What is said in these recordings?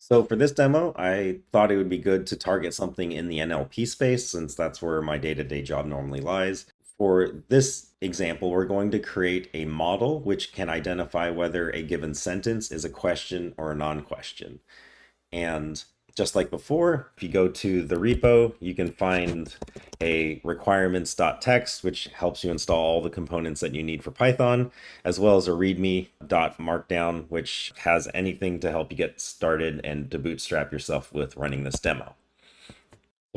So for this demo, I thought it would be good to target something in the NLP space since that's where my day-to-day job normally lies. For this example, we're going to create a model which can identify whether a given sentence is a question or a non-question. And just like before, if you go to the repo, you can find a requirements.txt, which helps you install all the components that you need for Python, as well as a readme.markdown, which has anything to help you get started and to bootstrap yourself with running this demo.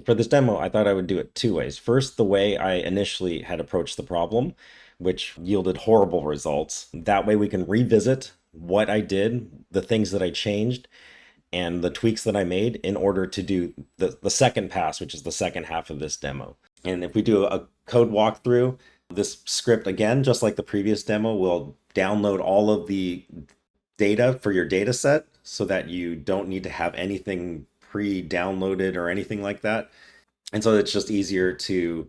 For this demo, I thought I would do it two ways. First, the way I initially had approached the problem, which yielded horrible results. That way we can revisit what I did, the things that I changed, and the tweaks that I made in order to do the second pass, which is the second half of this demo. And if we do a code walkthrough, this script, again, just like the previous demo, will download all of the data for your data set so that you don't need to have anything pre-downloaded or anything like that. And so it's just easier to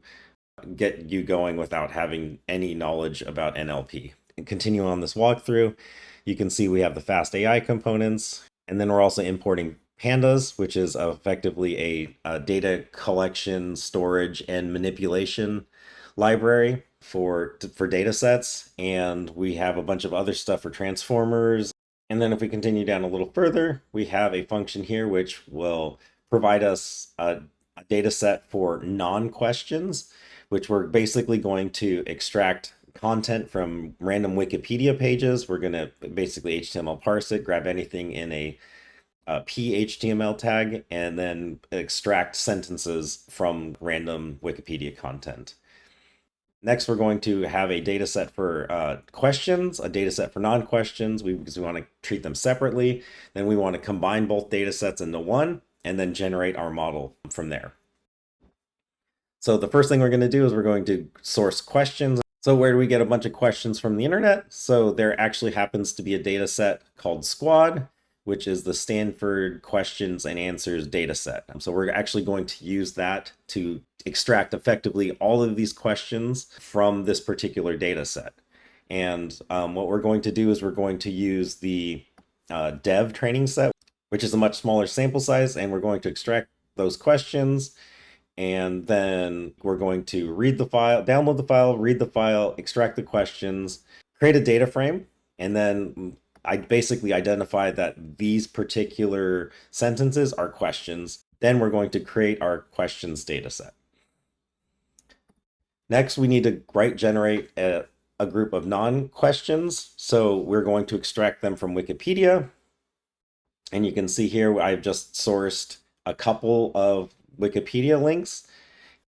get you going without having any knowledge about NLP. And continue on this walkthrough, you can see we have the fast AI components, and then we're also importing pandas, which is effectively a data collection, storage, and manipulation library for data sets. And we have a bunch of other stuff for transformers. And then if we continue down a little further, we have a function here which will provide us a data set for non-questions, which we're basically going to extract content from random Wikipedia pages. We're going to basically HTML parse it, grab anything in a PHTML tag, and then extract sentences from random Wikipedia content. Next, we're going to have a data set for questions, a data set for non-questions, because we want to treat them separately. Then we want to combine both data sets into one, and then generate our model from there. So the first thing we're going to do is we're going to source questions. So where do we get a bunch of questions from the internet? So there actually happens to be a data set called Squad, which is the Stanford Questions and Answers data set. So we're actually going to use that to extract effectively all of these questions from this particular data set. And what we're going to do is we're going to use the dev training set, which is a much smaller sample size, and we're going to extract those questions. And then we're going to read the file, download the file, read the file, extract the questions, create a data frame, and then I basically identify that these particular sentences are questions. Then we're going to create our questions data set. Next, we need to generate a group of non-questions. So we're going to extract them from Wikipedia. And you can see here, I've just sourced a couple of Wikipedia links,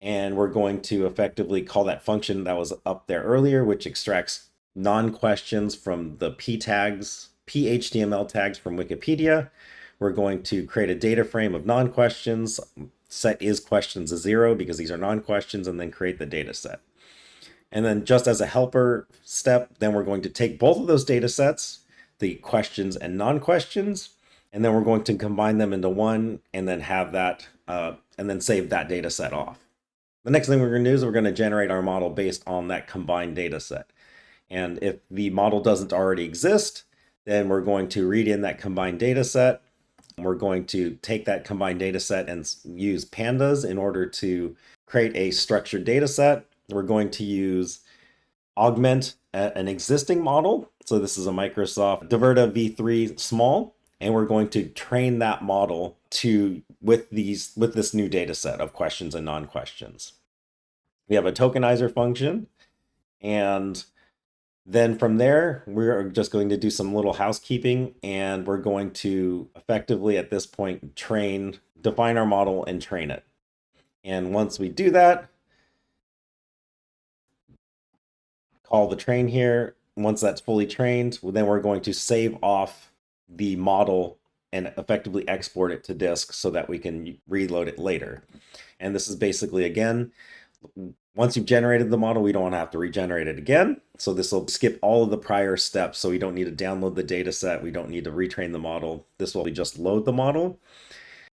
and we're going to effectively call that function that was up there earlier, which extracts non-questions from the PHTML tags from Wikipedia. We're going to create a data frame of non-questions, set is questions to 0 because these are non-questions, and then create the data set. And then just as a helper step, then we're going to take both of those data sets, the questions and non-questions, and then we're going to combine them into one and then have that, and then save that data set off. The next thing we're going to do is we're going to generate our model based on that combined data set. And if the model doesn't already exist, then we're going to read in that combined data set. We're going to take that combined data set and use pandas in order to create a structured data set. We're going to use augment an existing model. So this is a Microsoft Diverta v3 small, and we're going to train that model with this new data set of questions and non-questions. We have a tokenizer function, and then from there, we're just going to do some little housekeeping, and we're going to effectively at this point define our model and train it. And once we do that, call the train here. Once that's fully trained, then we're going to save off the model and effectively export it to disk so that we can reload it later. And this is basically, again, once you've generated the model, we don't have to regenerate it again. So this will skip all of the prior steps. So we don't need to download the data set. We don't need to retrain the model. This will just load the model,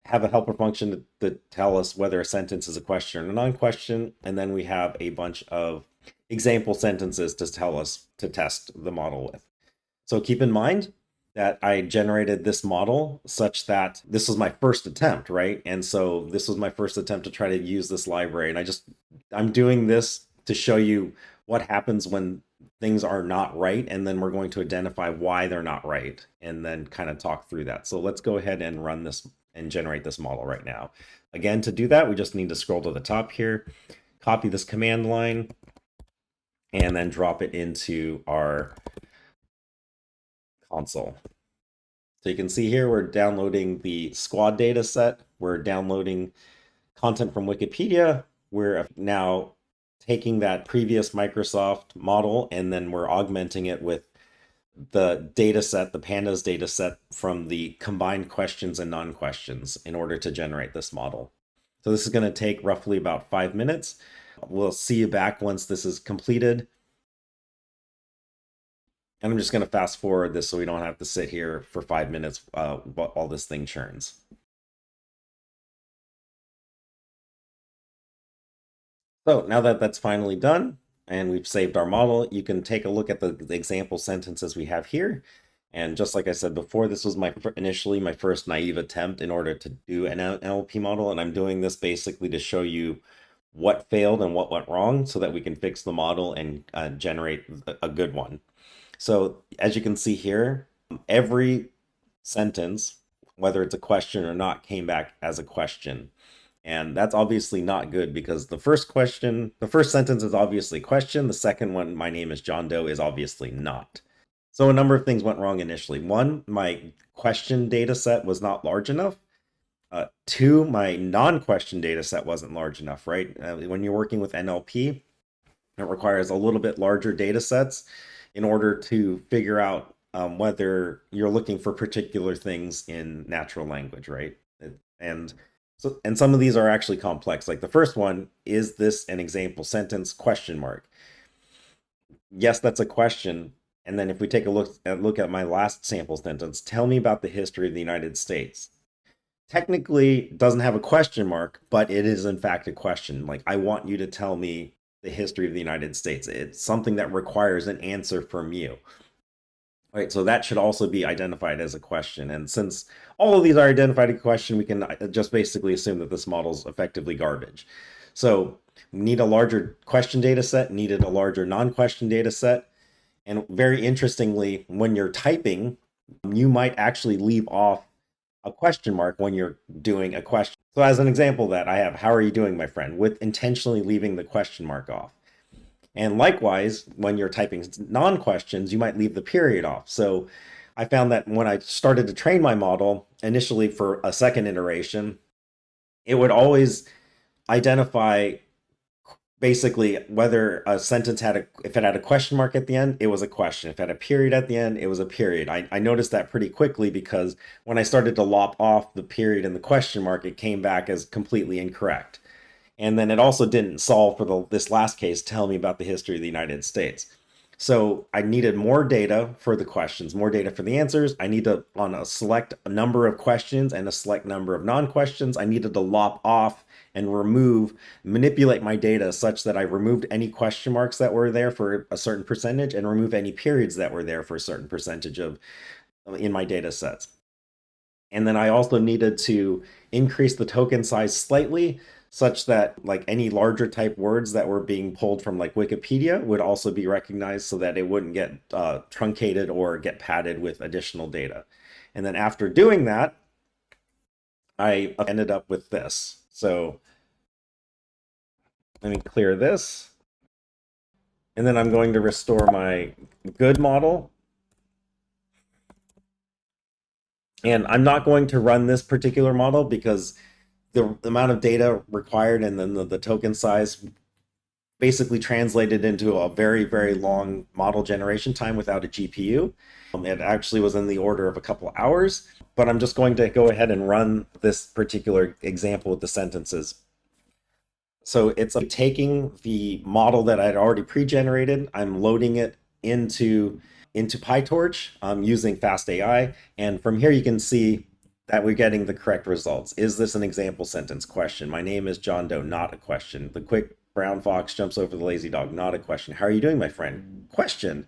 have a helper function to tell us whether a sentence is a question or a non-question. And then we have a bunch of example sentences to tell us to test the model with. So keep in mind that I generated this model such that this was my first attempt, right? And so this was my first attempt to try to use this library. And I'm doing this to show you what happens when things are not right. And then we're going to identify why they're not right and then kind of talk through that. So let's go ahead and run this and generate this model right now. Again, to do that, we just need to scroll to the top here, copy this command line, and then drop it into our console. So you can see here, we're downloading the squad data set. We're downloading content from Wikipedia. We're now taking that previous Microsoft model, and then we're augmenting it with the data set, the pandas data set from the combined questions and non-questions in order to generate this model. So this is going to take roughly about 5 minutes. We'll see you back once this is completed. And I'm just going to fast forward this so we don't have to sit here for 5 minutes while this thing churns. So now that that's finally done and we've saved our model, you can take a look at the example sentences we have here. And just like I said before, this was initially my first naive attempt in order to do an NLP model. And I'm doing this basically to show you what failed and what went wrong so that we can fix the model and generate a good one. So as you can see here, every sentence, whether it's a question or not, came back as a question. And that's obviously not good because the first sentence is obviously question. The second one, my name is John Doe, is obviously not. So a number of things went wrong initially. One, my question data set was not large enough. Two, my non-question data set wasn't large enough, right? When you're working with NLP, it requires a little bit larger data sets in order to figure out whether you're looking for particular things in natural language, right? And some of these are actually complex. Like the first one, is this an example sentence? Question mark. Yes, that's a question. And then if we take a look at my last sample sentence, tell me about the history of the United States. Technically, it doesn't have a question mark, but it is in fact a question. Like, I want you to tell me the history of the United States. It's something that requires an answer from you. All right, so that should also be identified as a question. And since all of these are identified as a question, we can just basically assume that this model is effectively garbage. So we need a larger question data set, needed a larger non-question data set. And very interestingly, when you're typing, you might actually leave off a question mark when you're doing a question. So as an example of that, I have, how are you doing, my friend, with intentionally leaving the question mark off. And likewise, when you're typing non-questions, you might leave the period off. So I found that when I started to train my model, initially for a second iteration, it would always identify basically whether a sentence if it had a question mark at the end, it was a question. If it had a period at the end, it was a period. I noticed that pretty quickly because when I started to lop off the period and the question mark, it came back as completely incorrect. And then it also didn't solve for this last case, tell me about the history of the United States. So I needed more data for the questions, more data for the answers. I need to, on a select number of questions and a select number of non-questions, I needed to lop off and manipulate my data such that I removed any question marks that were there for a certain percentage and remove any periods that were there for a certain percentage in my data sets. And then I also needed to increase the token size slightly such that like any larger type words that were being pulled from like Wikipedia would also be recognized so that it wouldn't get truncated or get padded with additional data. And then after doing that, I ended up with this. So let me clear this. And then I'm going to restore my good model. And I'm not going to run this particular model because the amount of data required and then the token size basically translated into a very, very long model generation time without a GPU. It actually was in the order of a couple hours, but I'm just going to go ahead and run this particular example with the sentences. So it's like taking the model that I'd already pre-generated, I'm loading it into PyTorch using FastAI, and from here you can see that we're getting the correct results. Is this an example sentence? Question. My name is John Doe, not a question. The quick brown fox jumps over the lazy dog, not a question. How are you doing, my friend? Question.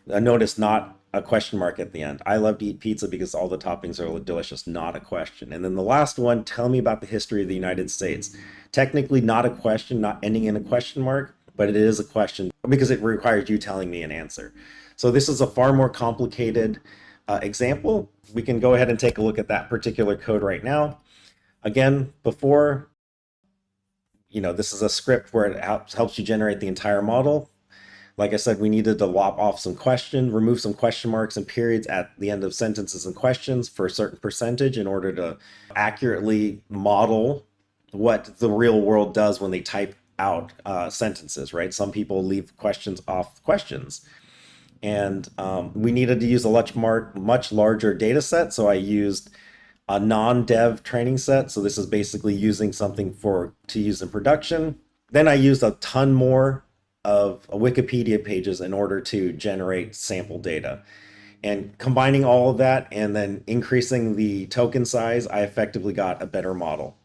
Notice not a question mark at the end. I love to eat pizza because all the toppings are delicious, not a question. And then the last one, tell me about the history of the United States. Technically not a question, not ending in a question mark, but it is a question because it requires you telling me an answer. So this is a far more complicated example. We can go ahead and take a look at that particular code right now. Again, before, this is a script where it helps you generate the entire model. Like I said, we needed to lop off some remove some question marks and periods at the end of sentences and questions for a certain percentage in order to accurately model what the real world does when they type out sentences, right? Some people leave questions off questions. And we needed to use a much larger data set. So I used a non-dev training set. So this is basically using something to use in production. Then I used a ton more of Wikipedia pages in order to generate sample data. And combining all of that and then increasing the token size, I effectively got a better model.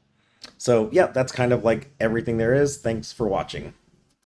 So yeah, that's kind of like everything there is. Thanks for watching.